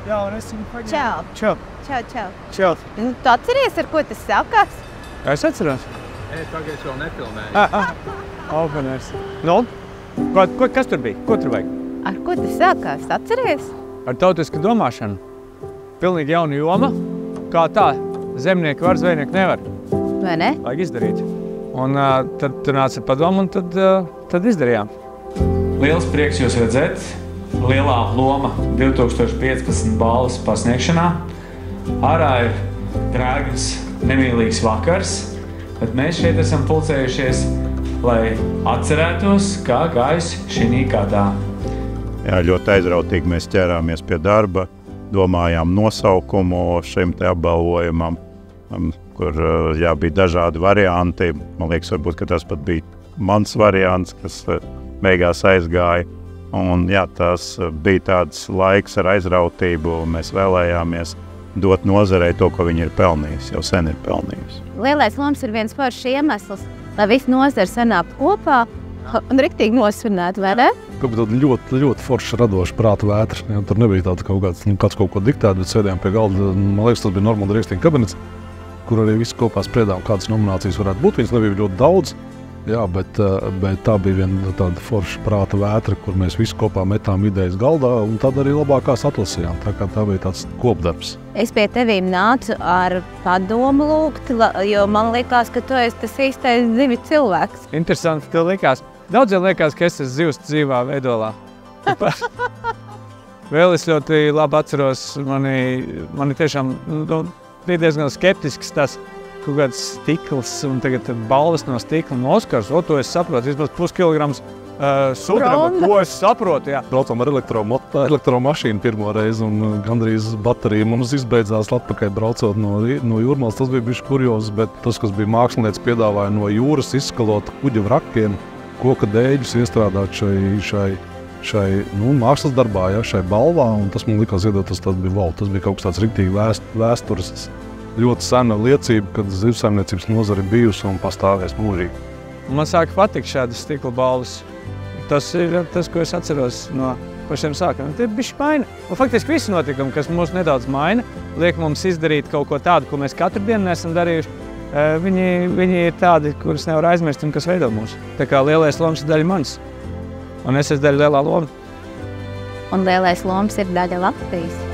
Jā, un es viņu paņēmu. Čau. Čau. Čau, čau. Čau. Nu, tu atceries, ar ko tas sākās? Es atceros. Pagaidzi vēl nefilmēju. Openers. Nu, kas tur bija? Ko tur vajag? Ar ko tas sākās? Atceries? Ar tautisku domāšanu. Pilnīgi jauna joma. Kā tā? Zemnieki var, zvejnieki nevar. Vai ne? Vajag izdarīt. Un tad tu nāci padomu un tad izdarījām. Liels prieks jūs redzēt. Lielā loma 2015 balvas pasniegšanā. Ārā ir drēgns, nemīlīgs vakars, bet mēs šeit esam pulcējušies, lai atcerētos, kā gājis šī kārtā. Jā, ļoti aizrautīgi mēs ķērāmies pie darba, domājām nosaukumu šim te apbalvojumam, kur bija dažādi varianti. Man liekas, varbūt, ka tas pat bija mans variants, kas beigās aizgāja. Un jā, tas bija tāds laiks ar aizrautību. Mēs vēlējāmies dot nozarei to, ko viņi ir pelnījusi, jau sen ir pelnījusi. Lielais loms ir viens foršs iemesls, lai visi nozari sanāktu kopā un riktīgi nosvinētu, vai ne? Tā bija tāda ļoti forša radoša prāta vētra. Ja, tur nebija tāds kāds kaut ko diktēt, bet sēdējām pie galda. Man liekas, tas bija Normanda Rieksniņa kabinets, kur arī visi kopā spriedām, kādas nominācijas varētu būt. Viņas nebija ļoti daudz, jā, bet tā bija viena tāda forša prāta vētra, kur mēs visi kopā metām idejas galdā un tad arī labākās atlasījām. Tā bija tāds kopdarbs. Es pie tevīm nācu ar padomu lūgt, jo man liekas, ka tu esi tas īstais zivju cilvēks. Interesanti, tev likās. Daudziem liekas, ka es esmu zivs dzīvā veidolā. Vēl es ļoti labi atceros, mani tiešām bija diezgan skeptisks tas kaut kāds stikls un tagad balvas no stikla un Oskars. To es saprotu, vismaz puskilograms sudraba, ko es saprotu, jā. Braucām ar elektromašīnu pirmo reizi un gandrīz baterija mums izbeidzās atpakaļ braucot no Jūrmalas. Tas bija bišķi kurjos, bet tas, kas bija mākslinieks, piedāvāja no jūras izskalot kuģa vrakiem, koka dēļus iestrādāt šai mākslas darbā, ja, šai balvā, un tas man likās iedot, tas bija wow, tas bija kaut kas tāds riktīgi vēstures, ļoti sena liecība, kad zivsaimniecības nozare bijusi un pastāvēs mūžīgi. Man sāka patikt šādas stikla balvas. Tas ir tas, ko es atceros no pašiem sākumiem. Tie bišķi maina. Un faktiski visi notikumi, kas mūs nedaudz maina, liek mums izdarīt kaut ko tādu, ko mēs katru dienu neesam darījuši. Viņi ir tādi, kurus nevar aizmirst un kas veido mūs. Tā kā lielais loms ir daļa manis. Un es esmu daļa lielā loma. Un lielais loms ir daļa Latvijas.